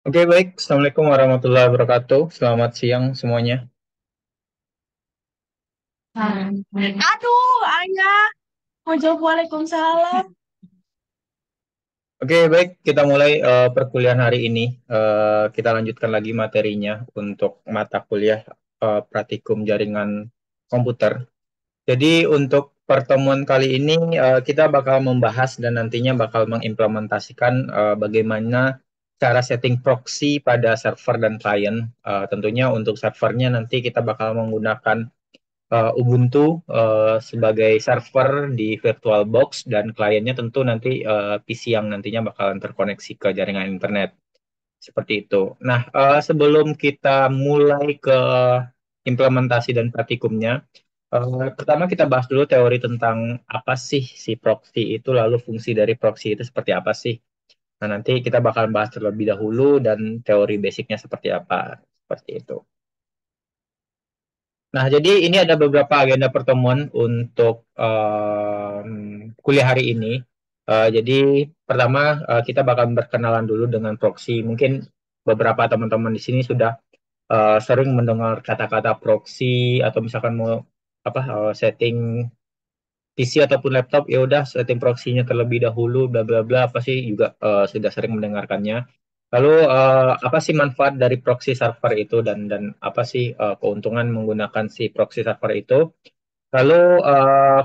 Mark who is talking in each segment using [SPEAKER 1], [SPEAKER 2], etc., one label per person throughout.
[SPEAKER 1] Oke, baik. Assalamualaikum warahmatullahi wabarakatuh. Selamat siang semuanya.
[SPEAKER 2] Aduh, ayah, mau jawab Waalaikumsalam.
[SPEAKER 1] Oke, baik. Kita mulai perkuliahan hari ini. Kita lanjutkan lagi materinya untuk mata kuliah praktikum jaringan komputer. Jadi untuk pertemuan kali ini kita bakal membahas dan nantinya bakal mengimplementasikan bagaimana cara setting proxy pada server dan klien. Tentunya untuk servernya nanti kita bakal menggunakan Ubuntu sebagai server di VirtualBox dan kliennya tentu nanti PC yang nantinya bakalan terkoneksi ke jaringan internet seperti itu. Nah, sebelum kita mulai ke implementasi dan praktikumnya, pertama kita bahas dulu teori tentang apa sih si proxy itu, lalu fungsi dari proxy itu seperti apa sih. Nah, nanti kita bakalan bahas terlebih dahulu dan teori basicnya seperti apa, seperti itu. Nah, jadi ini ada beberapa agenda pertemuan untuk kuliah hari ini. Jadi pertama kita bakal berkenalan dulu dengan proxy. Mungkin beberapa teman-teman di sini sudah sering mendengar kata-kata proxy atau misalkan mau setting PC ataupun laptop, ya udah setting proxy-nya terlebih dahulu, bla bla bla, apa sih juga sudah sering mendengarkannya. Lalu apa sih manfaat dari proxy server itu dan apa sih keuntungan menggunakan si proxy server itu? Lalu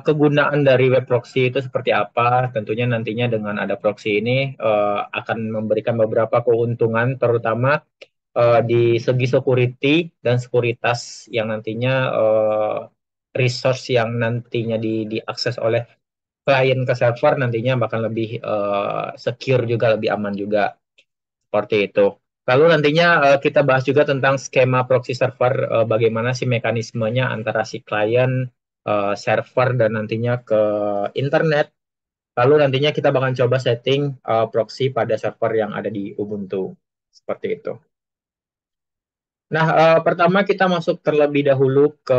[SPEAKER 1] kegunaan dari web proxy itu seperti apa? Tentunya nantinya dengan ada proxy ini akan memberikan beberapa keuntungan, terutama di segi security dan sekuritas yang nantinya resource yang nantinya diakses oleh klien ke server nantinya bakal lebih secure juga, lebih aman juga seperti itu. Lalu nantinya kita bahas juga tentang skema proxy server, bagaimana sih mekanismenya antara si klien, server, dan nantinya ke internet. Lalu nantinya kita bakal coba setting proxy pada server yang ada di Ubuntu. Seperti itu. Nah, pertama kita masuk terlebih dahulu ke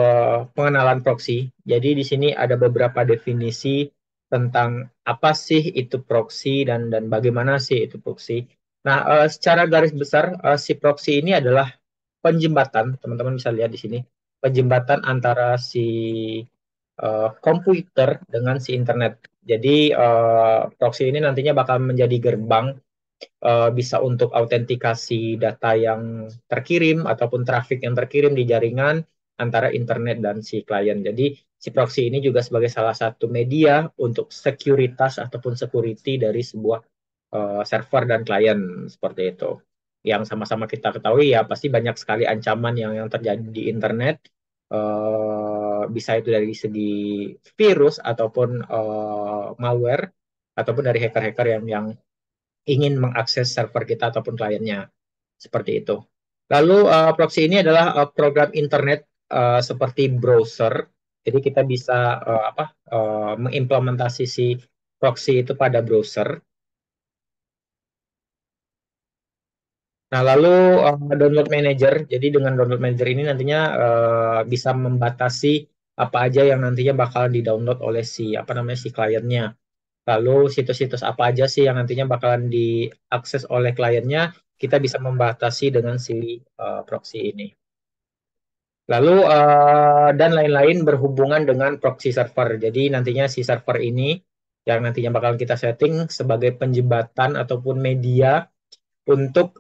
[SPEAKER 1] pengenalan proxy. Jadi di sini ada beberapa definisi tentang apa sih itu proxy dan bagaimana sih itu proxy. Nah, secara garis besar si proxy ini adalah penjembatan, teman-teman bisa lihat di sini, penjembatan antara si komputer dengan si internet. Jadi proxy ini nantinya bakal menjadi gerbang bisa untuk autentikasi data yang terkirim ataupun traffic yang terkirim di jaringan antara internet dan si klien. Jadi si proxy ini juga sebagai salah satu media untuk sekuritas ataupun security dari sebuah server dan klien seperti itu. Yang sama-sama kita ketahui ya pasti banyak sekali ancaman yang terjadi di internet. Bisa itu dari segi virus ataupun malware ataupun dari hacker-hacker yang ingin mengakses server kita ataupun kliennya seperti itu. Lalu proxy ini adalah program internet seperti browser. Jadi kita bisa mengimplementasi si proxy itu pada browser. Nah, lalu download manager. Jadi dengan download manager ini nantinya bisa membatasi apa aja yang nantinya bakal di-download oleh si apa namanya si kliennya. Lalu situs-situs apa aja sih yang nantinya bakalan diakses oleh kliennya, kita bisa membatasi dengan si proxy ini. Lalu dan lain-lain berhubungan dengan proxy server. Jadi nantinya si server ini yang nantinya bakalan kita setting sebagai penjembatan ataupun media untuk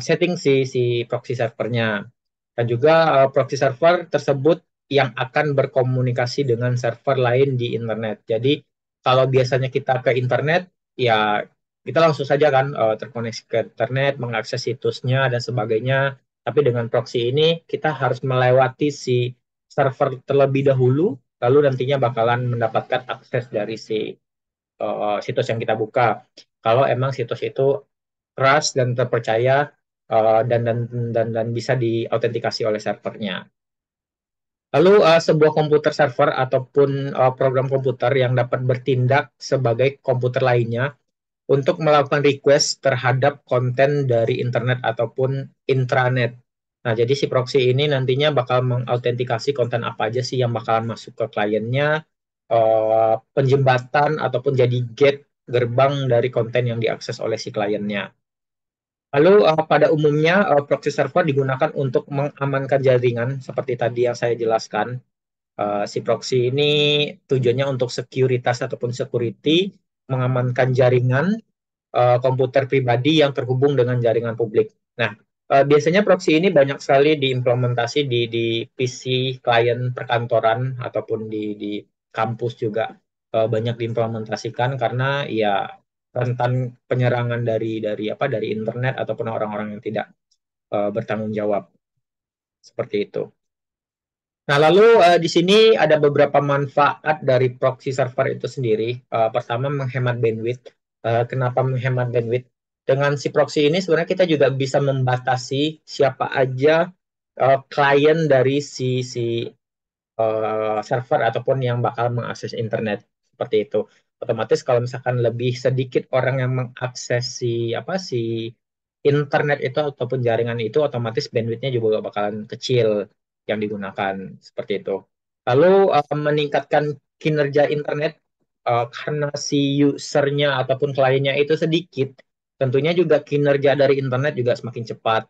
[SPEAKER 1] setting si proxy servernya. Dan juga proxy server tersebut yang akan berkomunikasi dengan server lain di internet. Jadi kalau biasanya kita ke internet, ya kita langsung saja kan terkoneksi ke internet, mengakses situsnya dan sebagainya. Tapi dengan proxy ini kita harus melewati si server terlebih dahulu, lalu nantinya bakalan mendapatkan akses dari si situs yang kita buka. Kalau emang situs itu trust dan terpercaya dan bisa diautentikasi oleh servernya. Lalu sebuah komputer server ataupun program komputer yang dapat bertindak sebagai komputer lainnya untuk melakukan request terhadap konten dari internet ataupun intranet. Nah, jadi si proxy ini nantinya bakal mengautentikasi konten apa aja sih yang bakalan masuk ke kliennya, penjembatan ataupun jadi gate gerbang dari konten yang diakses oleh si kliennya. Lalu pada umumnya proxy server digunakan untuk mengamankan jaringan seperti tadi yang saya jelaskan. Si proxy ini tujuannya untuk sekuritas ataupun security, mengamankan jaringan komputer pribadi yang terhubung dengan jaringan publik. Nah, biasanya proxy ini banyak sekali diimplementasi di PC klien perkantoran ataupun di kampus juga banyak diimplementasikan karena ya rentan penyerangan dari internet ataupun orang-orang yang tidak bertanggung jawab seperti itu. Nah, lalu di sini ada beberapa manfaat dari proxy server itu sendiri. Pertama, menghemat bandwidth. Kenapa menghemat bandwidth? Dengan si proxy ini sebenarnya kita juga bisa membatasi siapa aja klien dari si server ataupun yang bakal mengakses internet seperti itu. Otomatis kalau misalkan lebih sedikit orang yang mengakses si internet itu ataupun jaringan itu, otomatis bandwidthnya juga bakalan kecil yang digunakan seperti itu. Lalu meningkatkan kinerja internet karena si usernya ataupun kliennya itu sedikit, tentunya juga kinerja dari internet juga semakin cepat.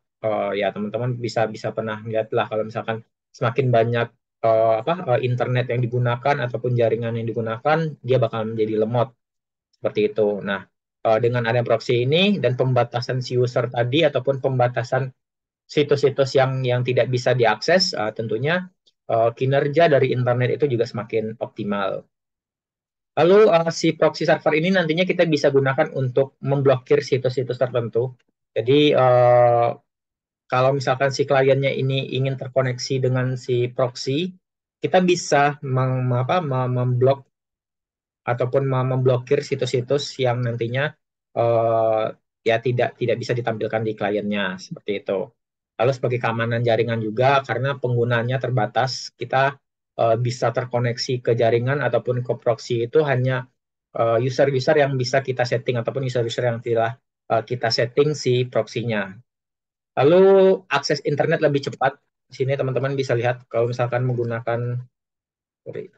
[SPEAKER 1] Ya teman-teman bisa bisa pernah lihat lah kalau misalkan semakin banyak internet yang digunakan ataupun jaringan yang digunakan, dia bakal menjadi lemot seperti itu. Nah, dengan ada proxy ini dan pembatasan si user tadi ataupun pembatasan situs-situs yang tidak bisa diakses, tentunya kinerja dari internet itu juga semakin optimal. Lalu si proxy server ini nantinya kita bisa gunakan untuk memblokir situs-situs tertentu. Jadi kalau misalkan si kliennya ini ingin terkoneksi dengan si proxy, kita bisa memblok ataupun memblokir situs-situs yang nantinya uh, ya tidak bisa ditampilkan di kliennya seperti itu. Lalu sebagai keamanan jaringan juga karena penggunanya terbatas, kita bisa terkoneksi ke jaringan ataupun ke proxy itu hanya user-user yang bisa kita setting ataupun user-user yang telah kita setting si proxy-nya. Lalu akses internet lebih cepat. Di sini teman-teman bisa lihat kalau misalkan menggunakan sorry.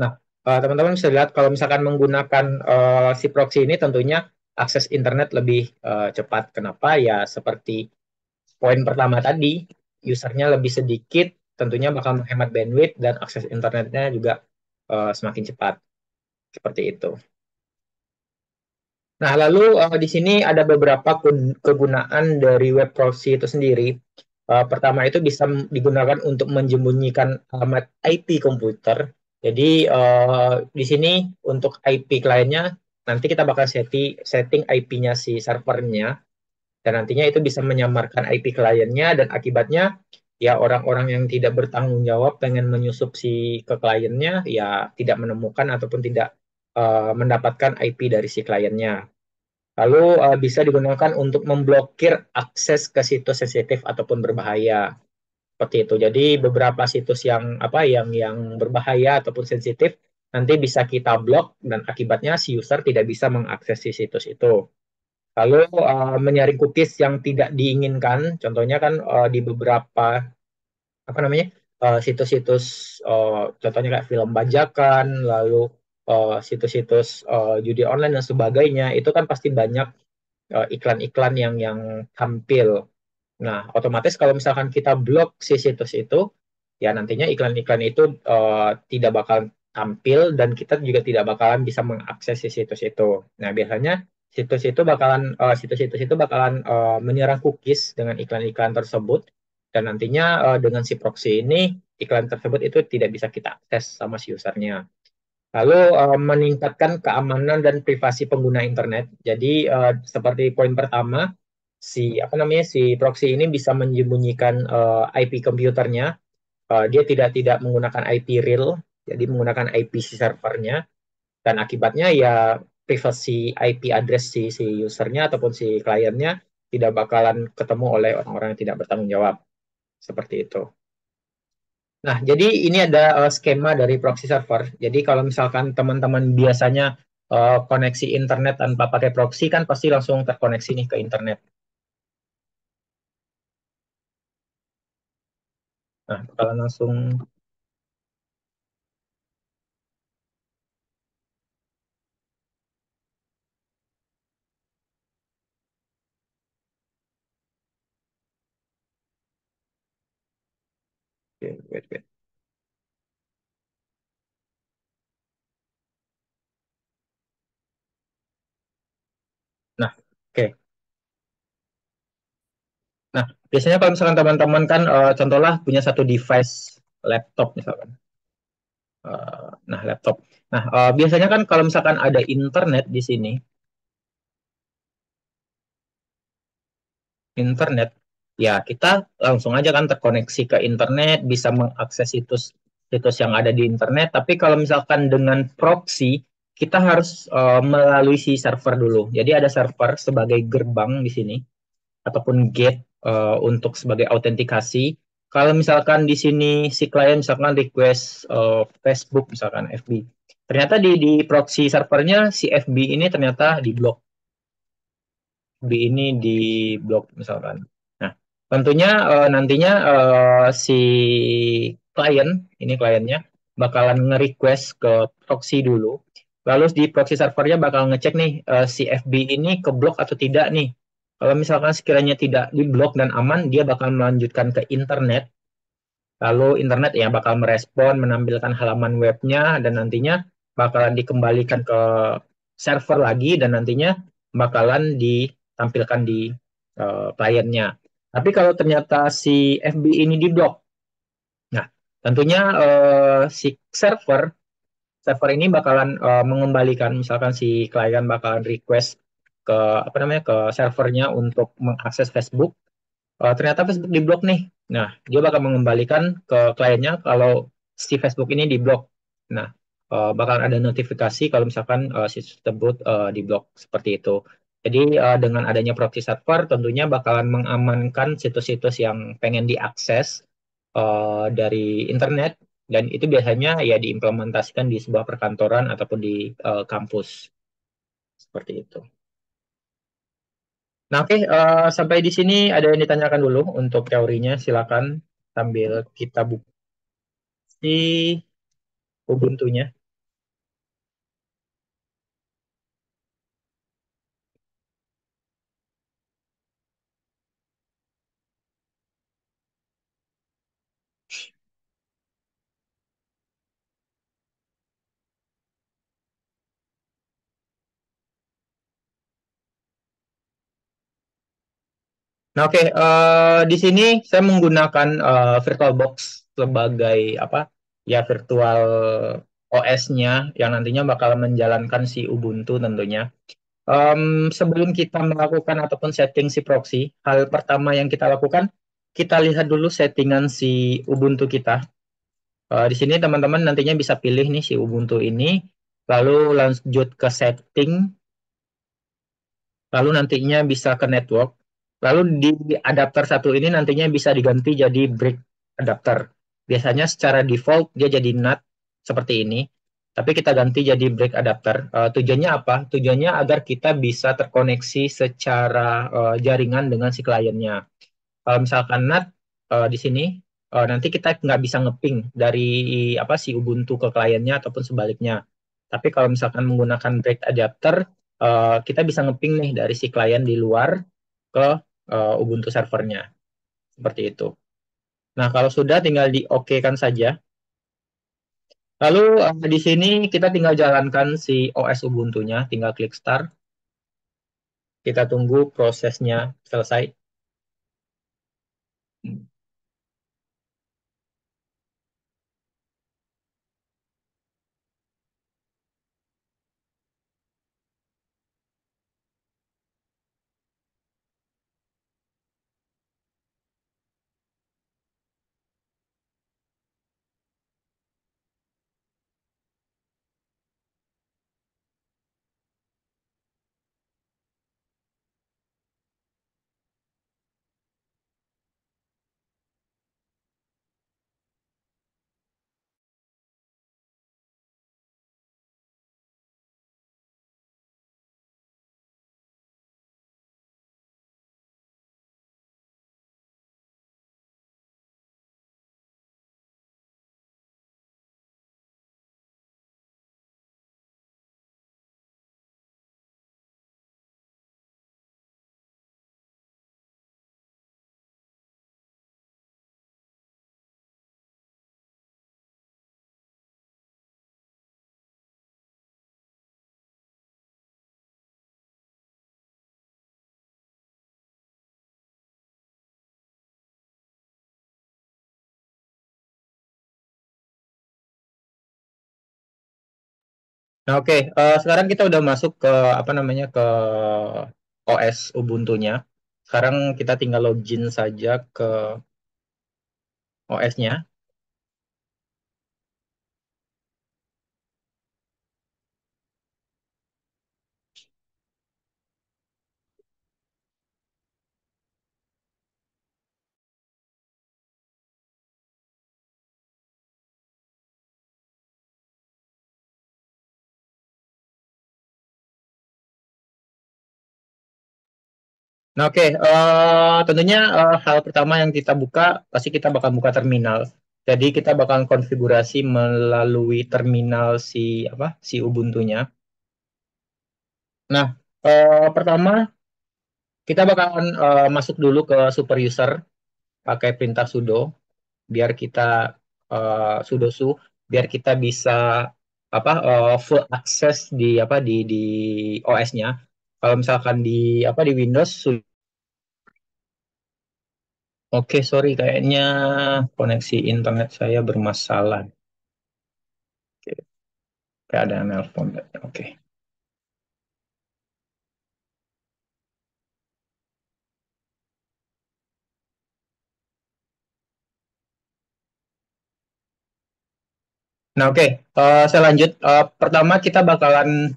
[SPEAKER 1] Nah, teman-teman bisa lihat kalau misalkan menggunakan si proxy ini tentunya akses internet lebih cepat. Kenapa? Ya seperti poin pertama tadi, usernya lebih sedikit, tentunya bakal menghemat bandwidth dan akses internetnya juga semakin cepat. Seperti itu. Nah, lalu di sini ada beberapa kegunaan dari web proxy itu sendiri. Pertama itu bisa digunakan untuk menyembunyikan alamat IP komputer. Jadi di sini untuk IP kliennya nanti kita bakal setting IP-nya si servernya dan nantinya itu bisa menyamarkan IP kliennya dan akibatnya ya orang-orang yang tidak bertanggung jawab pengen menyusup ke kliennya ya tidak menemukan ataupun tidak mendapatkan IP dari si kliennya. Lalu bisa digunakan untuk memblokir akses ke situs sensitif ataupun berbahaya seperti itu. Jadi beberapa situs yang berbahaya ataupun sensitif nanti bisa kita blok dan akibatnya si user tidak bisa mengakses si situs itu. Lalu menyaring cookies yang tidak diinginkan, contohnya kan di beberapa apa namanya situs-situs contohnya kayak film bajakan, lalu situs-situs judi online dan sebagainya, itu kan pasti banyak iklan-iklan yang tampil. Nah, otomatis kalau misalkan kita blok si situs itu, ya nantinya iklan-iklan itu tidak bakal tampil dan kita juga tidak bakalan bisa mengakses si situs itu. Nah, biasanya situs-situs itu bakalan menyerang cookies dengan iklan-iklan tersebut dan nantinya dengan si proxy ini iklan tersebut itu tidak bisa kita akses sama si usernya. Lalu meningkatkan keamanan dan privasi pengguna internet. Jadi seperti poin pertama, si proxy ini bisa menyembunyikan IP komputernya. Dia tidak menggunakan IP real, jadi menggunakan IP si servernya dan akibatnya ya privasi IP address si usernya ataupun si kliennya tidak bakalan ketemu oleh orang-orang yang tidak bertanggung jawab seperti itu. Nah, jadi ini ada skema dari proxy server. Jadi kalau misalkan teman-teman biasanya koneksi internet tanpa pakai proxy kan pasti langsung terkoneksi nih ke internet. Nah, bakalan langsung Oke, wait, wait. Nah, oke. Nah, biasanya kalau misalkan teman-teman kan contohlah punya satu device laptop misalkan. Nah, laptop. Nah, biasanya kan kalau misalkan ada internet di sini, internet, ya kita langsung aja kan terkoneksi ke internet, bisa mengakses situs yang ada di internet. Tapi kalau misalkan dengan proxy, kita harus melalui si server dulu. Jadi ada server sebagai gerbang di sini ataupun gate untuk sebagai autentikasi. Kalau misalkan di sini si klien misalkan request Facebook misalkan FB, ternyata di proxy servernya si FB ini ternyata di blok, ini di blok misalkan. Nah, tentunya nantinya si klien, ini kliennya bakalan nge-request ke proxy dulu. Lalu di proxy servernya bakal ngecek nih si FB ini ke blok atau tidak nih. Kalau misalkan sekiranya tidak di blok dan aman, dia bakal melanjutkan ke internet. Lalu internet ya bakal merespon, menampilkan halaman webnya dan nantinya bakalan dikembalikan ke server lagi dan nantinya bakalan ditampilkan di kliennya. Tapi kalau ternyata si FB ini diblok, nah tentunya si server server ini bakalan mengembalikan misalkan si klien bakalan request ke apa namanya ke servernya untuk mengakses Facebook. Ternyata Facebook diblok nih. Nah, dia bakal mengembalikan ke kliennya kalau si Facebook ini diblok. Nah, bakal ada notifikasi kalau misalkan situs tersebut diblok seperti itu. Jadi dengan adanya proxy server tentunya bakalan mengamankan situs-situs yang pengen diakses dari internet dan itu biasanya ya diimplementasikan di sebuah perkantoran ataupun di kampus seperti itu. Nah, oke, sampai di sini ada yang ditanyakan dulu untuk teorinya, silakan sambil kita buka si Ubuntu-nya. Nah, oke, di sini saya menggunakan VirtualBox sebagai apa? Ya, virtual OS-nya yang nantinya bakal menjalankan si Ubuntu tentunya. Sebelum kita melakukan ataupun setting si proxy, hal pertama yang kita lakukan, kita lihat dulu settingan si Ubuntu kita. Di sini teman-teman nantinya bisa pilih nih si Ubuntu ini, lalu lanjut ke setting, lalu nantinya bisa ke network, lalu di adapter satu ini nantinya bisa diganti jadi brick adapter. Biasanya secara default dia jadi NAT seperti ini, tapi kita ganti jadi brick adapter. Tujuannya apa? Tujuannya agar kita bisa terkoneksi secara jaringan dengan si kliennya. Kalau misalkan NAT di sini nanti kita nggak bisa ngeping dari apa si Ubuntu ke kliennya ataupun sebaliknya. Tapi kalau misalkan menggunakan break adapter, kita bisa ngeping nih dari si klien di luar ke Ubuntu servernya seperti itu. Nah, kalau sudah tinggal di OK-kan saja. Lalu di sini kita tinggal jalankan si OS Ubuntu-nya, tinggal klik start. Kita tunggu prosesnya selesai. Nah, oke. Sekarang kita udah masuk ke apa namanya ke OS Ubuntu-nya. Sekarang kita tinggal login saja ke OS-nya. Nah, oke. Tentunya hal pertama yang kita buka pasti kita bakal buka terminal. Jadi kita bakal konfigurasi melalui terminal si Ubuntu-nya. Nah, pertama kita bakalan masuk dulu ke super user pakai perintah sudo biar kita sudo su biar kita bisa full access di OS-nya. Kalau misalkan di Windows oke, sorry kayaknya koneksi internet saya bermasalah. Oke, kayak ada yang nelpon. Oke. Nah, oke. Saya lanjut. Pertama kita bakalan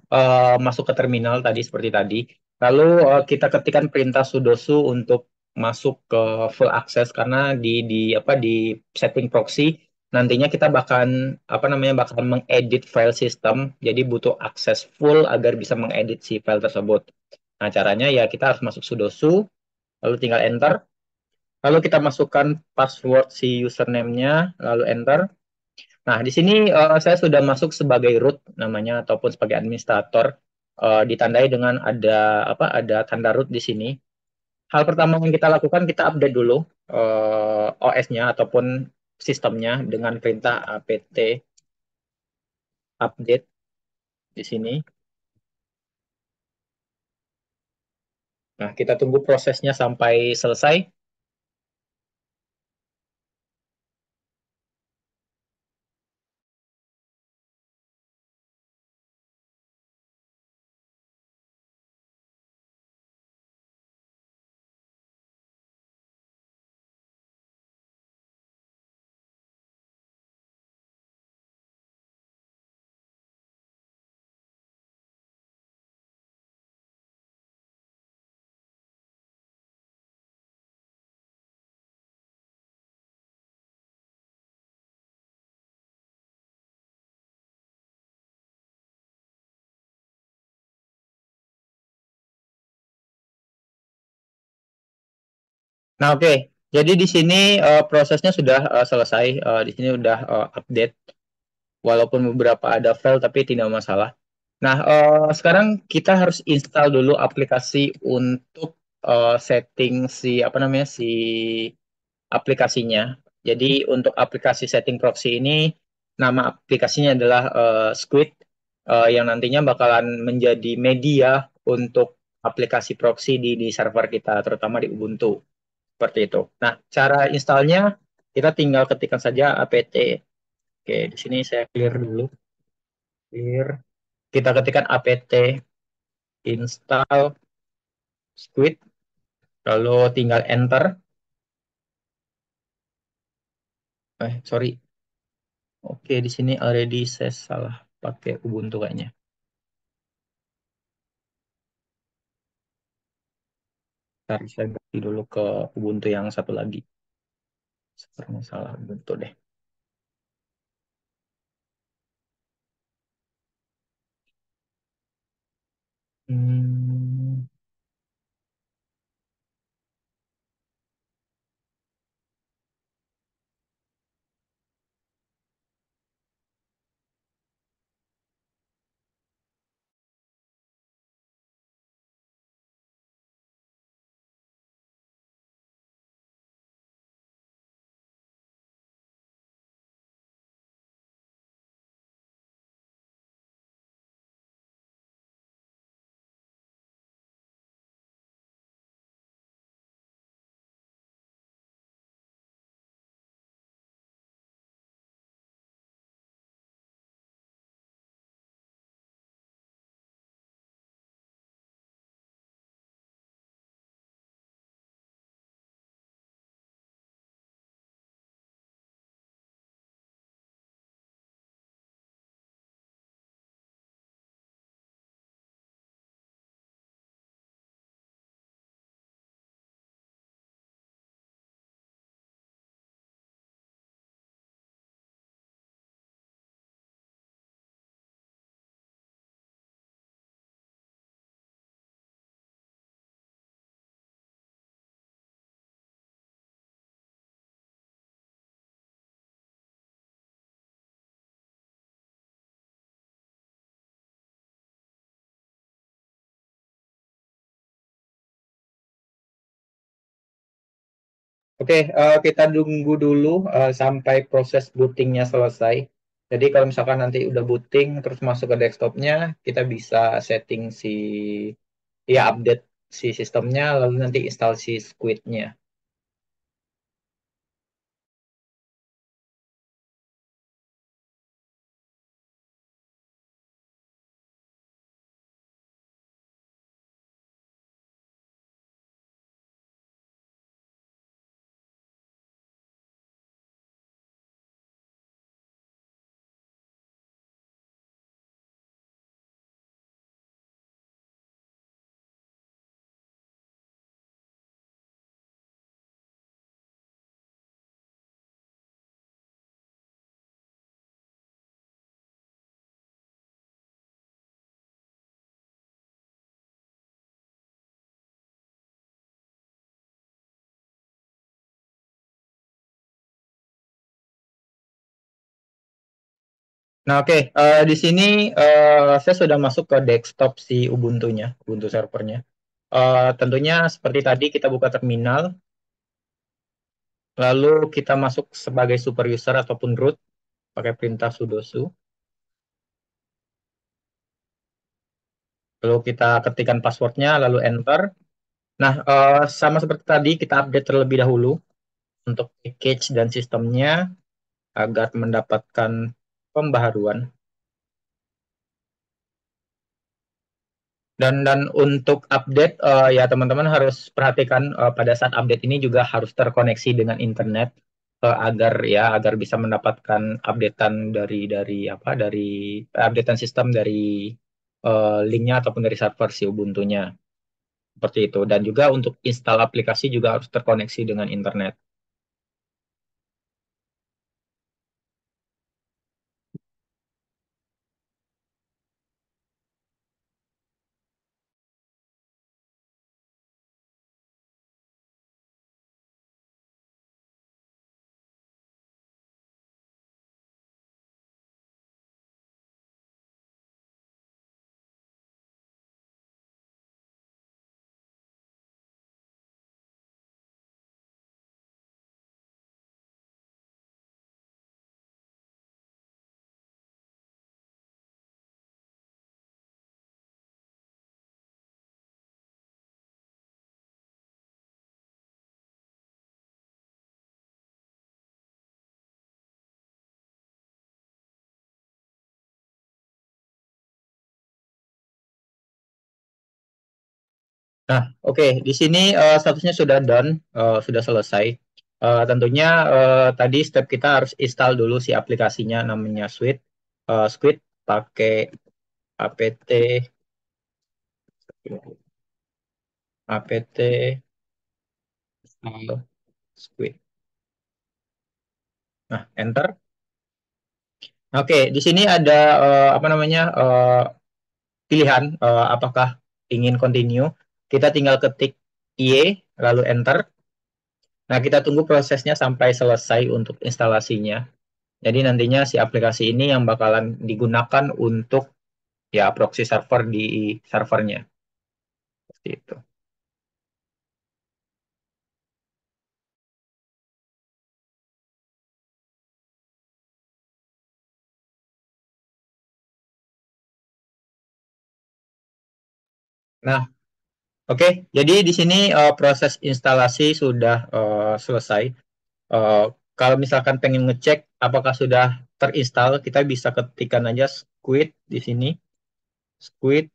[SPEAKER 1] masuk ke terminal tadi seperti tadi. Lalu kita ketikkan perintah sudoku untuk masuk ke full access karena di setting proxy nantinya kita bakalan mengedit file system. Jadi butuh akses full agar bisa mengedit si file tersebut. Nah, caranya ya kita harus masuk sudoku, lalu tinggal enter. Lalu kita masukkan password si username-nya, lalu enter. Nah, di sini saya sudah masuk sebagai root namanya ataupun sebagai administrator, ditandai dengan ada tanda root di sini. Hal pertama yang kita lakukan kita update dulu OS-nya ataupun sistemnya dengan perintah apt update di sini. Nah, kita tunggu prosesnya sampai selesai. Nah, oke. Jadi di sini prosesnya sudah selesai. Di sini udah update. Walaupun beberapa ada file tapi tidak masalah. Nah, sekarang kita harus install dulu aplikasi untuk setting si aplikasinya. Jadi untuk aplikasi setting proxy ini nama aplikasinya adalah Squid yang nantinya bakalan menjadi media untuk aplikasi proxy di server kita terutama di Ubuntu seperti itu. Nah, cara installnya kita tinggal ketikkan saja apt. Oke, di sini saya clear dulu. Clear. Kita ketikkan apt install Squid, lalu tinggal enter. Sorry. Oke, di sini already saya salah pakai Ubuntu kayaknya. Ntar saya ganti dulu ke Ubuntu yang satu lagi. Sepertinya salah Ubuntu deh. Hmm, Oke, kita tunggu dulu sampai proses bootingnya selesai. Jadi kalau misalkan nanti udah booting terus masuk ke desktopnya, kita bisa setting ya update si sistemnya, lalu nanti install si Squid-nya. Nah, oke, di sini saya sudah masuk ke desktop si Ubuntu-nya, Ubuntu servernya. Tentunya seperti tadi kita buka terminal, lalu kita masuk sebagai super user ataupun root pakai perintah sudo su. Lalu kita ketikkan passwordnya, lalu enter. Nah, sama seperti tadi kita update terlebih dahulu untuk package dan sistemnya agar mendapatkan pembaharuan. Dan untuk update ya teman-teman harus perhatikan pada saat update ini juga harus terkoneksi dengan internet agar bisa mendapatkan updatean dari updatean sistem dari linknya ataupun dari server si Ubuntu-nya seperti itu. Dan juga untuk install aplikasi juga harus terkoneksi dengan internet. Nah, oke, di sini statusnya sudah done, sudah selesai. Tentunya tadi step kita harus install dulu si aplikasinya namanya Squid pakai apt apt install Squid. Nah, enter. Oke, di sini ada apa namanya pilihan apakah ingin continue. Kita tinggal ketik Y lalu enter. Nah, kita tunggu prosesnya sampai selesai untuk instalasinya. Jadi nantinya si aplikasi ini yang bakalan digunakan untuk ya proxy server di servernya seperti itu. Nah, oke. Jadi di sini proses instalasi sudah selesai. Eh, Kalau misalkan pengen ngecek apakah sudah terinstall, kita bisa ketikkan aja Squid di sini. Squid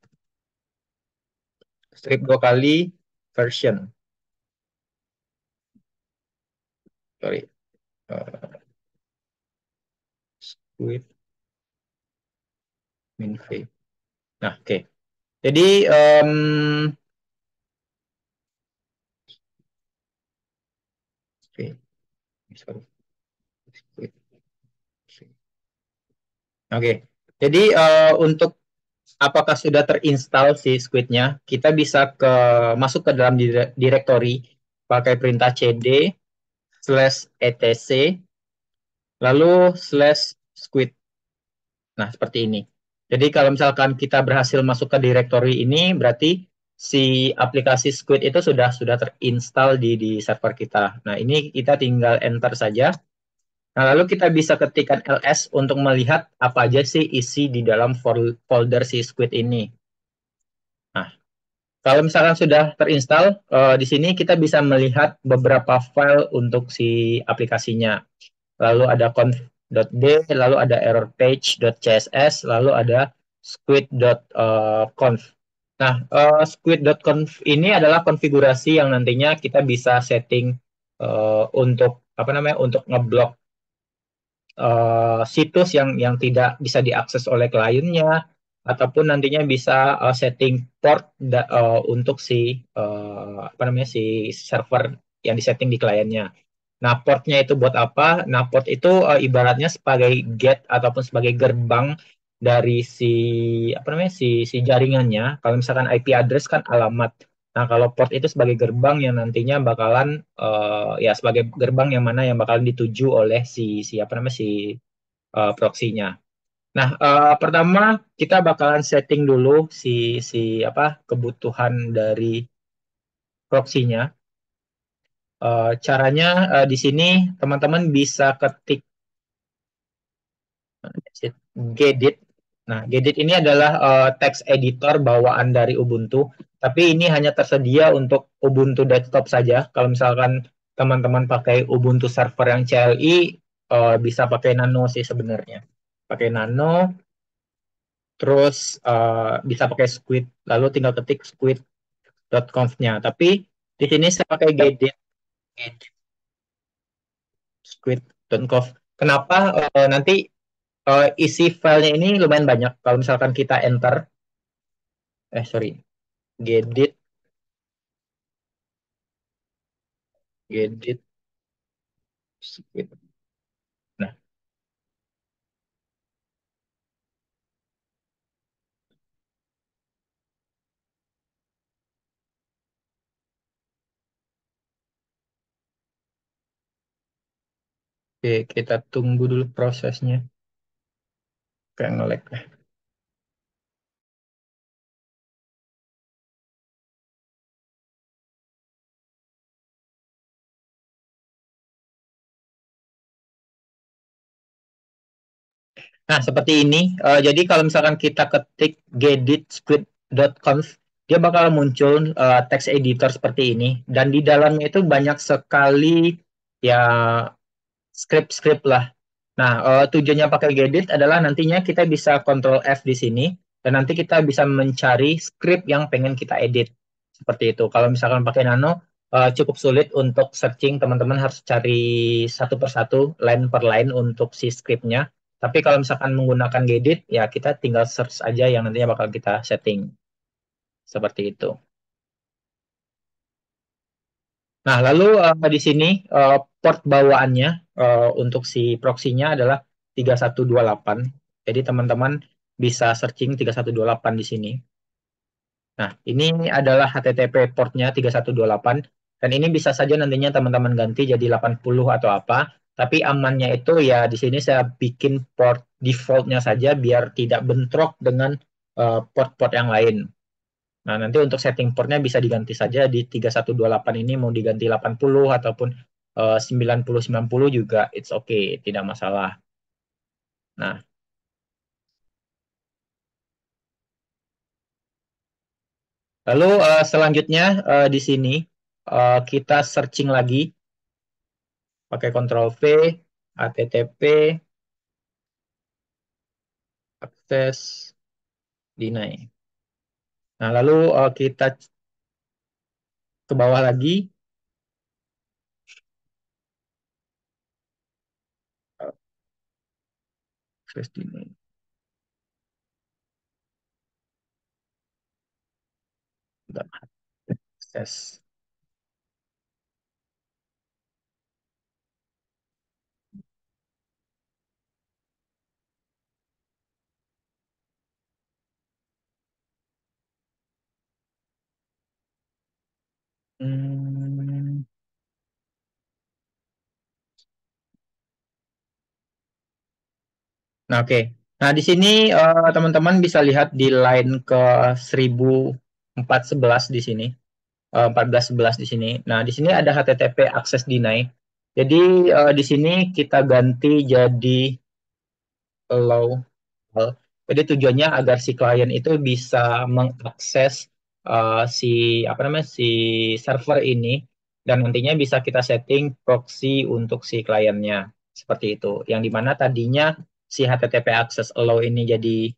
[SPEAKER 1] strip dua kali version. Sorry. Eh, Squid minv. Nah, oke. Jadi oke, sorry. Squid. Oke, jadi untuk apakah sudah terinstall si Squid-nya, kita bisa masuk ke dalam directory pakai perintah cd /etc lalu /squid. Nah, seperti ini. Jadi kalau misalkan kita berhasil masuk ke directory ini, berarti si aplikasi Squid itu sudah terinstall di server kita. Nah, ini kita tinggal enter saja. Nah, lalu kita bisa ketikkan ls untuk melihat apa aja sih isi di dalam folder si Squid ini. Nah, kalau misalkan sudah terinstall, di sini kita bisa melihat beberapa file untuk si aplikasinya. Lalu ada conf.d, lalu ada error page.css, lalu ada squid.conf. Nah, squid.conf ini adalah konfigurasi yang nantinya kita bisa setting untuk apa namanya untuk ngeblok situs yang tidak bisa diakses oleh kliennya ataupun nantinya bisa setting port untuk si apa namanya si server yang disetting di kliennya. Nah, portnya itu buat apa? Nah, port itu ibaratnya sebagai gate ataupun sebagai gerbang dari si apa namanya si jaringannya. Kalau misalkan IP address kan alamat. Nah, kalau port itu sebagai gerbang yang nantinya bakalan ya sebagai gerbang yang mana yang bakalan dituju oleh si apa namanya si proxy-nya. Nah, pertama kita bakalan setting dulu si apa kebutuhan dari proxy-nya. Caranya di sini teman-teman bisa ketik Gedit. Nah, Gedit ini adalah text editor bawaan dari Ubuntu, tapi ini hanya tersedia untuk Ubuntu desktop saja. Kalau misalkan teman-teman pakai Ubuntu server yang CLI, bisa pakai Nano sih sebenarnya. Pakai Nano, terus bisa pakai Squid, lalu tinggal ketik squid.conf-nya. Tapi di sini saya pakai Gedit, Gedit squid.conf. Kenapa? Nanti isi filenya ini lumayan banyak. Kalau misalkan kita enter, sorry, gedit, gedit, squid. Nah, oke, kita tunggu dulu prosesnya. Kayak nge-lag. Nah, seperti ini. Jadi kalau misalkan kita ketik gedit squid.conf, dia bakal muncul text editor seperti ini. Dan di dalamnya itu banyak sekali ya script-script lah. Nah, tujuannya pakai Gedit adalah nantinya kita bisa Control F di sini dan nanti kita bisa mencari script yang pengen kita edit. Seperti itu. Kalau misalkan pakai Nano, cukup sulit untuk searching. Teman-teman harus cari satu persatu, line per line untuk si scriptnya. Tapi kalau misalkan menggunakan Gedit, ya kita tinggal search aja yang nantinya bakal kita setting. Seperti itu. Nah, lalu di sini port bawaannya untuk si proxy-nya adalah 3128. Jadi teman-teman bisa searching 3128 di sini. Nah, ini adalah HTTP portnya 3128 dan ini bisa saja nantinya teman-teman ganti jadi 80 atau apa. Tapi amannya itu ya di sini saya bikin port defaultnya saja biar tidak bentrok dengan port-port yang lain. Nah, nanti untuk setting portnya bisa diganti saja di 3128 ini mau diganti 80 ataupun 90 90 juga it's okay, tidak masalah. Nah, lalu selanjutnya di sini kita searching lagi pakai Ctrl V, HTTP, akses, deny. Nah, lalu kita ke bawah lagi, akses deny, akses. Hmm. Nah, oke. Nah, di sini teman-teman bisa lihat di line ke 1000. 1411 di sini. 1411 di sini. Nah, di sini ada HTTP access deny. Jadi di sini kita ganti jadi allow. Jadi tujuannya agar si klien itu bisa mengakses si apa namanya si server ini dan nantinya bisa kita setting proxy untuk si kliennya seperti itu. Yang dimana tadinya si HTTP access allow ini jadi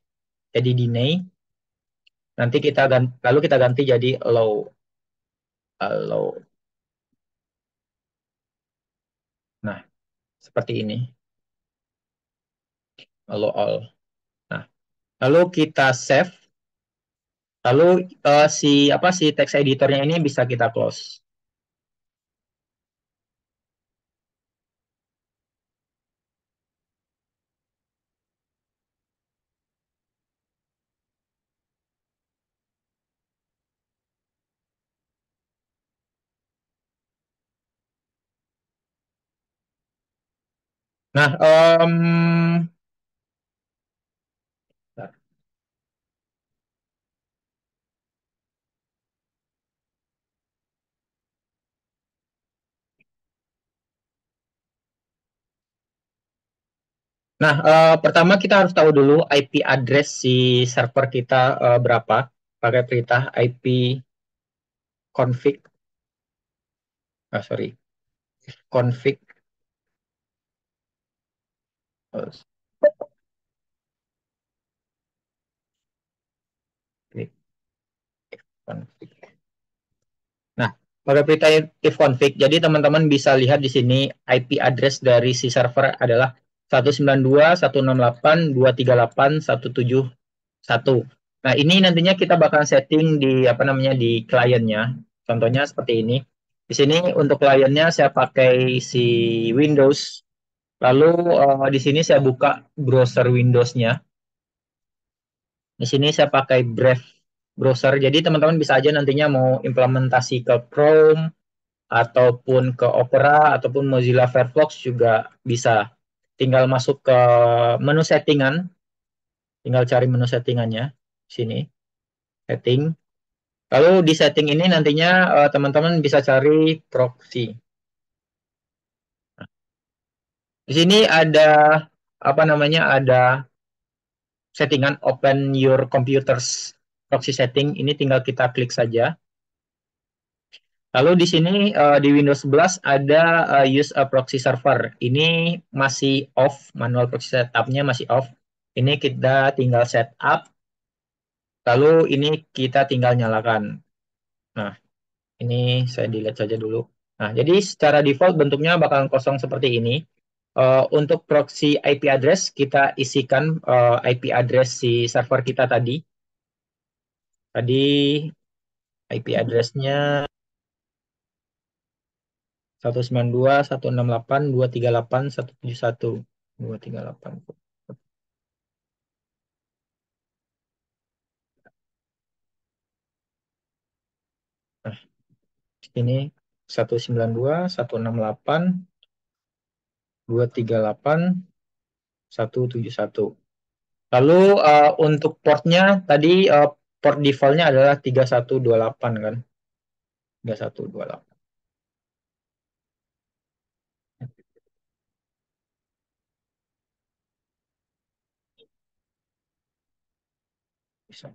[SPEAKER 1] deny, nanti kita ganti, lalu kita ganti jadi allow. Nah, seperti ini. Allow all. Nah, lalu kita save. Lalu si text editornya ini bisa kita close. Nah, pertama kita harus tahu dulu IP address si server kita berapa. Pakai perintah IP config, sorry, config, uh, config. Nah, pakai perintah if config, jadi teman-teman bisa lihat di sini IP address dari si server adalah 192.168.238.171. Nah, ini nantinya kita bakal setting di apa namanya di kliennya. Contohnya seperti ini. Di sini untuk kliennya saya pakai si Windows. Lalu di sini saya buka browser Windows-nya. Di sini saya pakai Brave browser. Jadi teman-teman bisa aja nantinya mau implementasi ke Chrome ataupun ke Opera ataupun Mozilla Firefox juga bisa. Tinggal masuk ke menu settingan, tinggal cari menu settingannya sini, setting. Lalu di setting ini nantinya teman-teman bisa cari proxy. Di sini ada apa namanya ada settingan open your computers proxy setting. Ini tinggal kita klik saja. Lalu di sini di Windows 11 ada use a proxy server. Ini masih off, manual proxy setupnya masih off. Ini kita tinggal setup. Lalu ini kita tinggal nyalakan. Nah, ini saya delete saja dulu. Nah, jadi secara default bentuknya bakalan kosong seperti ini. Untuk proxy IP address kita isikan IP address si server kita tadi. Tadi IP addressnya 192.168.238.171. 238. Nah, ini 192.168.238.171. Lalu untuk portnya tadi port defaultnya adalah 3128 kan? 3128. Bisa.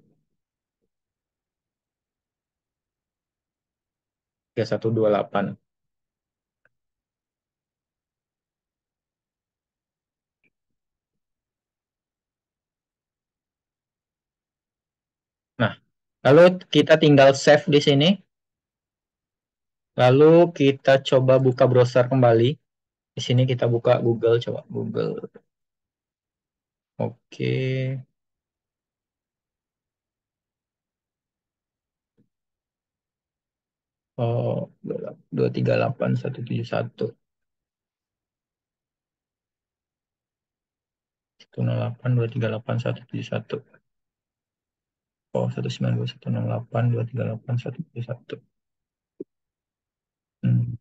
[SPEAKER 1] 3128. Nah, lalu kita tinggal save di sini. Lalu kita coba buka browser kembali. Di sini kita buka Google, coba Google. Oke. Oh, 238.171. 108.238.171. Oh, 192.168.238.171. Hmm.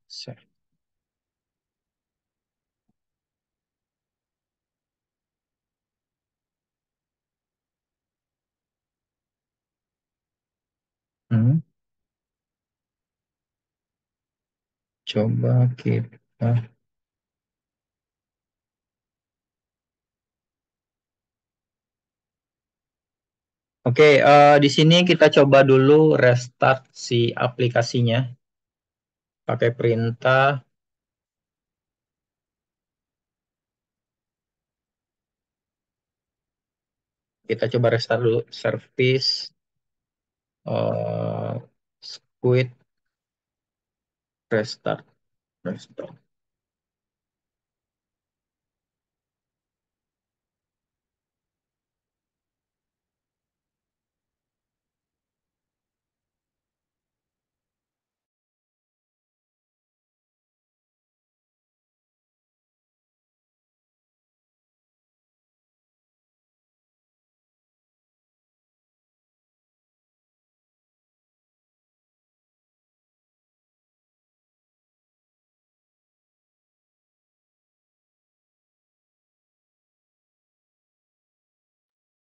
[SPEAKER 1] Save. Hmm, coba kita. Oke, di sini kita coba dulu restart si aplikasinya pakai perintah. Kita coba restart dulu service squid restart restart.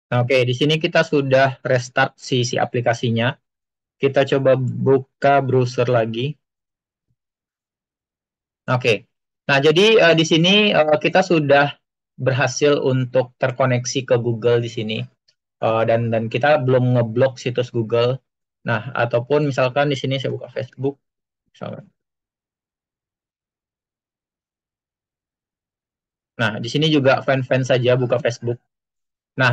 [SPEAKER 1] Nah, oke, di sini kita sudah restart si aplikasinya. Kita coba buka browser lagi. Oke. Nah, jadi di sini kita sudah berhasil untuk terkoneksi ke Google di sini. Dan kita belum ngeblok situs Google. Nah, ataupun misalkan di sini saya buka Facebook, misalkan. Nah, di sini juga fan-fan saja buka Facebook. Nah,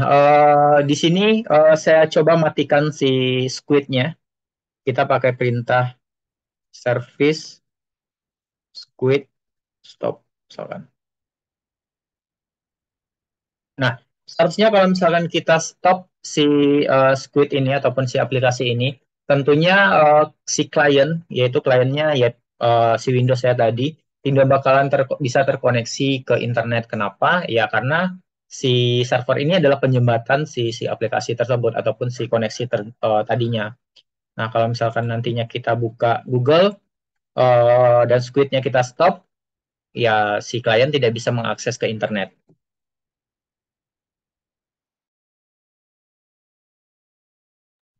[SPEAKER 1] di sini saya coba matikan si squid-nya. Kita pakai perintah service squid stop, misalkan. Nah, seharusnya kalau misalkan kita stop si Squid ini ataupun si aplikasi ini, tentunya si klien, yaitu kliennya ya si Windows saya tadi, tidak bakalan bisa terkoneksi ke internet. Kenapa? Ya karena si server ini adalah penyembatan si aplikasi tersebut ataupun si koneksi tadinya. Nah, kalau misalkan nantinya kita buka Google dan Squid-nya kita stop, ya si klien tidak bisa mengakses ke internet.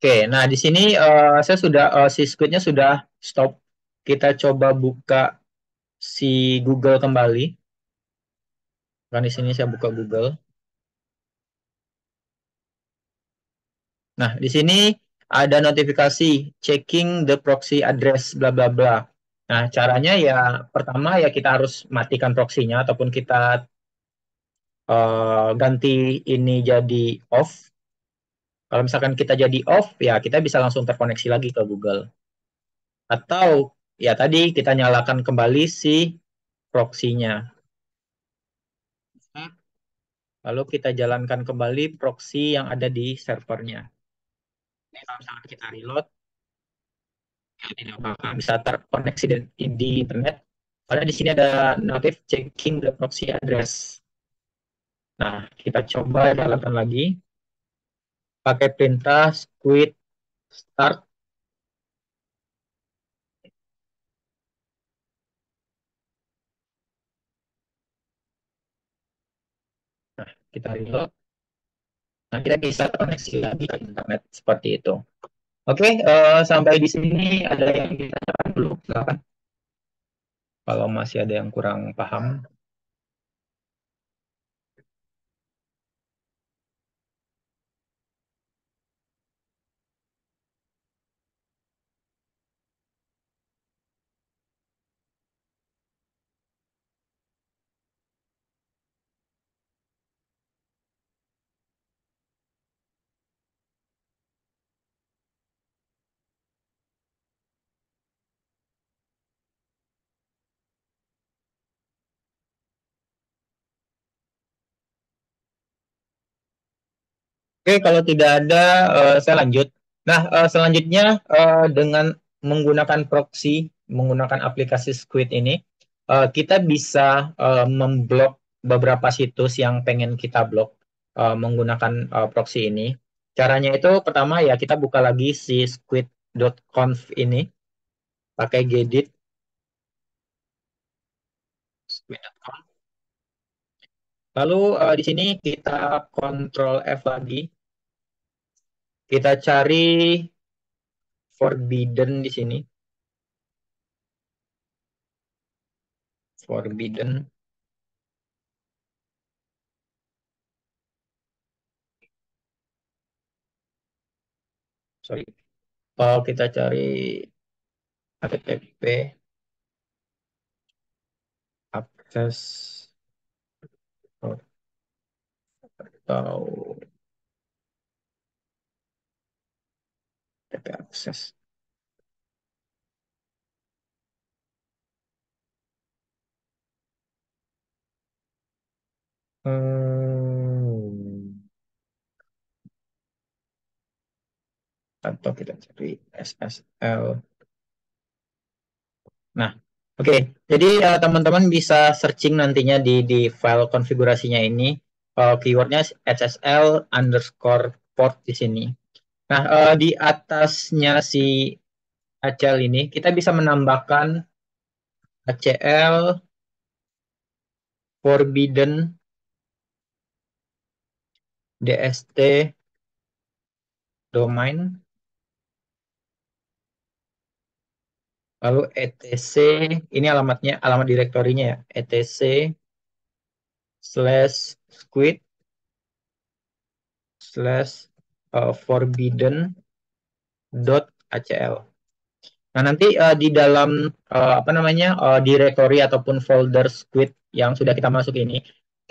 [SPEAKER 1] Oke, nah di sini saya sudah si squidnya sudah stop. Kita coba buka si Google kembali. Kan di sini saya buka Google. Nah, di sini ada notifikasi checking the proxy address bla bla bla. Nah, caranya ya pertama ya kita harus matikan proxinya ataupun kita ganti ini jadi off. Kalau misalkan kita jadi off, ya kita bisa langsung terkoneksi lagi ke Google. Atau ya tadi kita nyalakan kembali si proxy-nya. Lalu kita jalankan kembali proxy yang ada di servernya. Ini kalau misalkan kita reload, ya tidak bakal bisa terkoneksi di internet. Karena di sini ada notif checking the proxy address. Nah, kita coba jalankan lagi. Pakai perintah squid start. Kita reload. Nah, kita bisa koneksi lagi ke internet seperti itu. Oke, sampai di sini ada yang kita dulu. Silakan. Kalau masih ada yang kurang paham. Oke, kalau tidak ada, saya lanjut. Nah, selanjutnya dengan menggunakan proxy, menggunakan aplikasi Squid ini, kita bisa memblok beberapa situs yang pengen kita blok menggunakan proxy ini. Caranya itu pertama ya kita buka lagi si squid.conf ini, pakai gedit. squid.com. Lalu di sini kita Control F lagi. Kita cari forbidden di sini. Forbidden, sorry. Oh, kita cari HTTP akses atau HTTP akses. Hmm, atau kita cari SSL. Nah, oke. Jadi teman-teman bisa searching nantinya di file konfigurasinya ini. Keywordnya SSL underscore port di sini. Nah, di atasnya si ACL ini kita bisa menambahkan ACL forbidden DST domain, lalu etc, ini alamatnya, alamat direktorinya ya, etc slash squid slash forbidden dot acl. Nah, nanti di dalam apa namanya directory ataupun folder squid yang sudah kita masuk ini,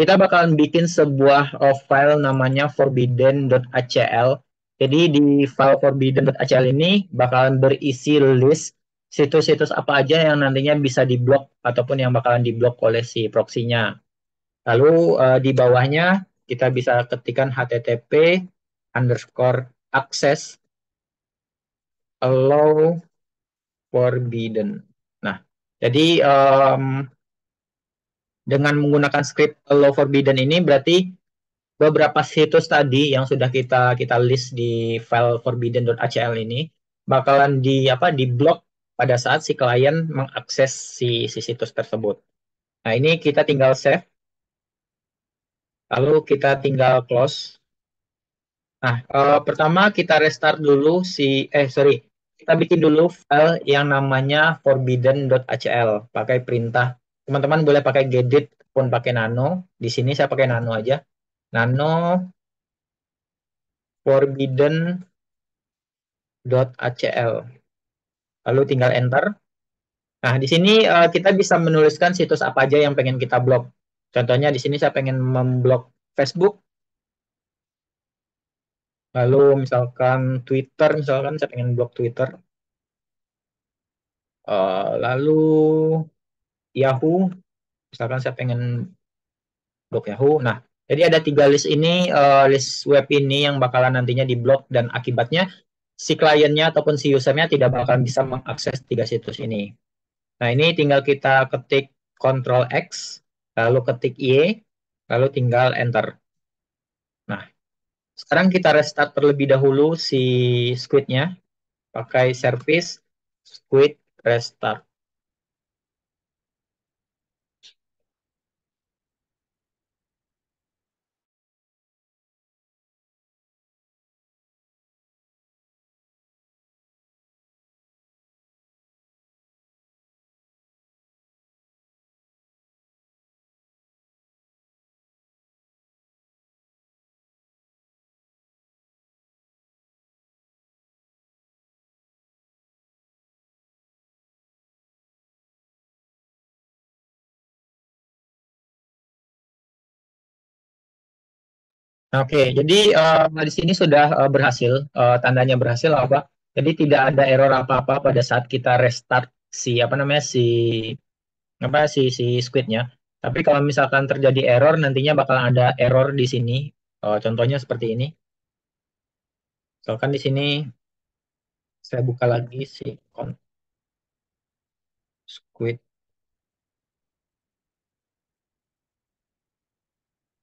[SPEAKER 1] kita bakalan bikin sebuah file namanya forbidden.acl. Jadi di file forbidden.acl ini bakalan berisi list situs-situs apa aja yang nantinya bisa diblok ataupun yang bakalan diblok oleh si proxy-nya. Lalu di bawahnya kita bisa ketikkan http underscore access allow forbidden. Nah, jadi dengan menggunakan script allow forbidden ini berarti beberapa situs tadi yang sudah kita list di file forbidden.acl ini bakalan di blok pada saat si klien mengakses si situs tersebut. Nah, ini kita tinggal save, lalu kita tinggal close. Nah, pertama kita restart dulu sorry, kita bikin dulu file yang namanya forbidden.acl pakai perintah. Teman-teman boleh pakai gedit pun pakai nano. Di sini saya pakai nano aja. Nano forbidden.acl. Lalu tinggal enter. Nah, di sini kita bisa menuliskan situs apa aja yang pengen kita blok. Contohnya di sini saya pengen memblok Facebook, lalu misalkan Twitter, misalkan saya pengen blok Twitter. Lalu Yahoo, misalkan saya pengen blok Yahoo. Nah, jadi ada tiga list ini, list web ini yang bakalan nantinya diblok dan akibatnya si kliennya ataupun si usernya tidak bakalan bisa mengakses tiga situs ini. Nah, ini tinggal kita ketik Ctrl X, lalu ketik Y, lalu tinggal Enter. Nah, sekarang kita restart terlebih dahulu si squid-nya pakai service squid restart. Oke, jadi di sini sudah berhasil, tandanya berhasil apa? Jadi tidak ada error apa-apa pada saat kita restart si apa namanya si squidnya. Tapi kalau misalkan terjadi error, nantinya bakal ada error di sini. Contohnya seperti ini. Misalkan di sini saya buka lagi si squid,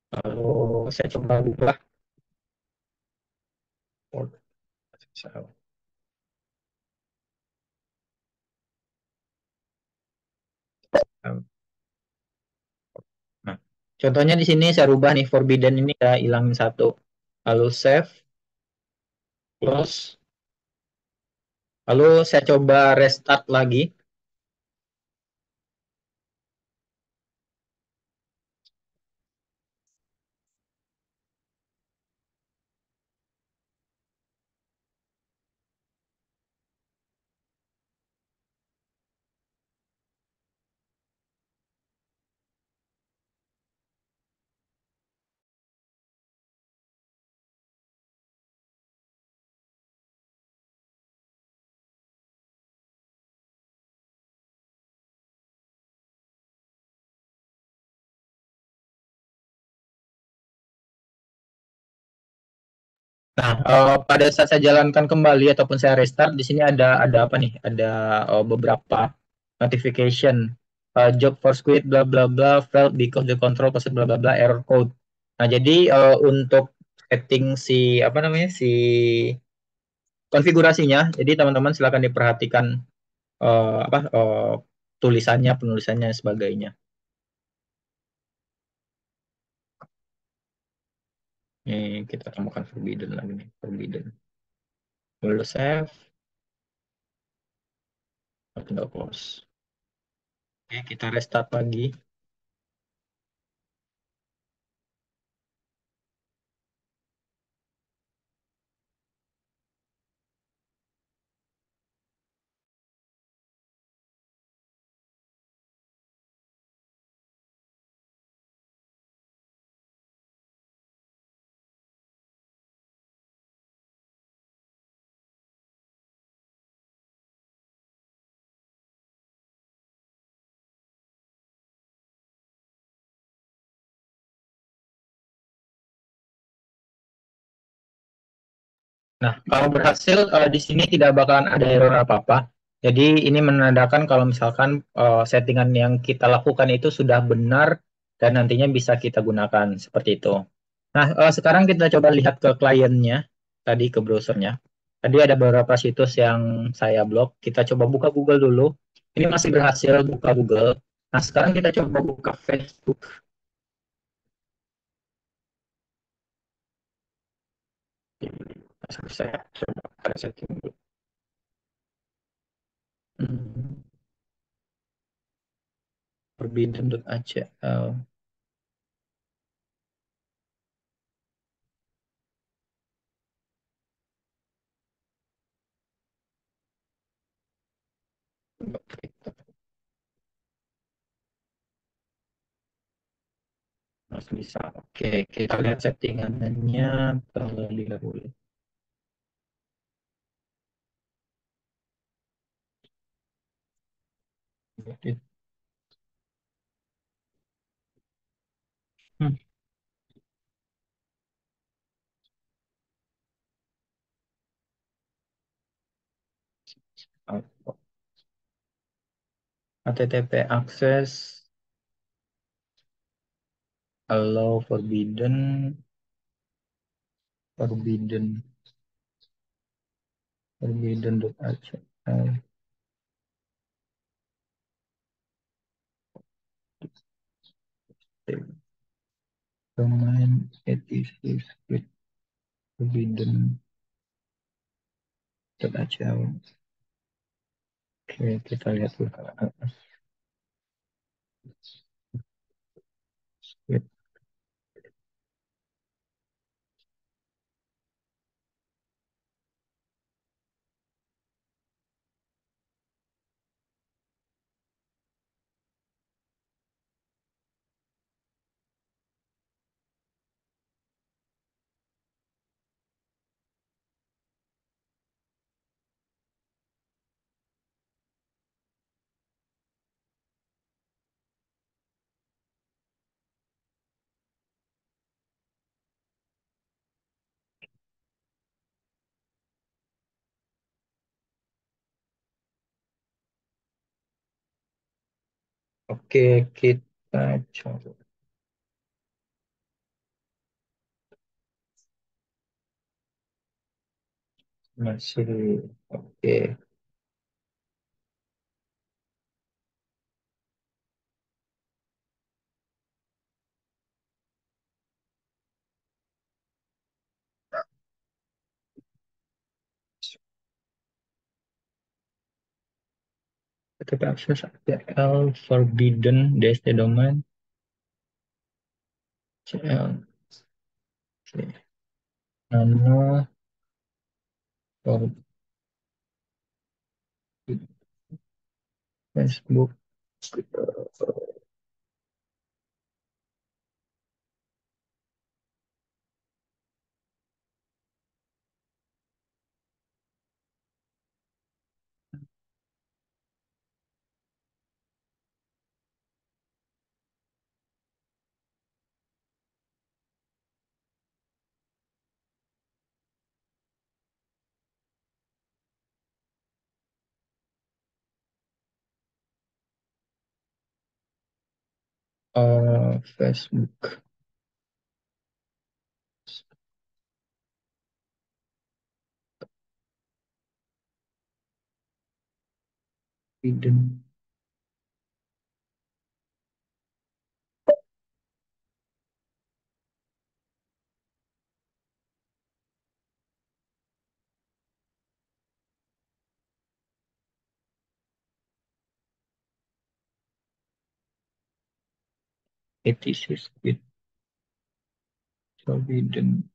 [SPEAKER 1] lalu saya coba buka. Contohnya di sini saya rubah nih forbidden ini ya hilangin satu. Lalu save, close. Lalu saya coba restart lagi. Nah, pada saat saya jalankan kembali ataupun saya restart, di sini ada apa nih? Ada beberapa notification. Job for squid bla bla bla failed because the control password bla bla bla error code. Nah, jadi untuk setting si apa namanya si konfigurasinya, jadi teman-teman silakan diperhatikan apa tulisannya, penulisannya dan sebagainya. Ini kita temukan forbidden lagi nih, forbidden. Lalu save, tinggal close. Oke, kita restart lagi. Nah, kalau berhasil di sini tidak bakalan ada error apa-apa. Jadi ini menandakan kalau misalkan settingan yang kita lakukan itu sudah benar dan nantinya bisa kita gunakan seperti itu. Nah, sekarang kita coba lihat ke kliennya, tadi ke browsernya. Tadi ada beberapa situs yang saya blok. Kita coba buka Google dulu. Ini masih berhasil buka Google. Nah, sekarang kita coba buka Facebook. Saya coba ada setting dulu. Hmm, forbidden.acl. Mas bisa. Oke, kita lihat settingannya terlebih dahulu. Hmm. HTTP access allow forbidden forbidden.html domain it is with forbidden.html. Oke, kita lihat dulu. Oke, kita coba masih oke. HTTP access APL forbidden DST domain CL nano for Facebook Facebook forbidden etc with forbidden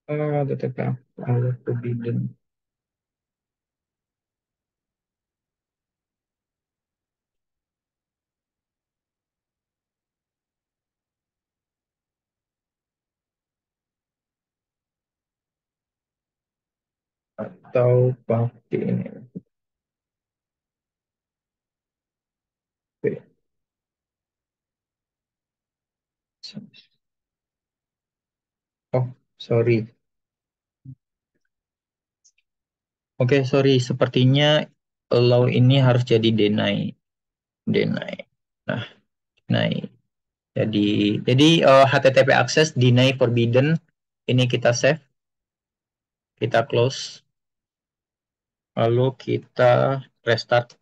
[SPEAKER 1] HTTP APL forbidden atau pakai ini. Oke. Oh, sorry. Oke, sorry. Sepertinya allow ini harus jadi deny. Deny. Nah, deny. Jadi, HTTP access deny forbidden. Ini kita save, kita close, lalu kita restart.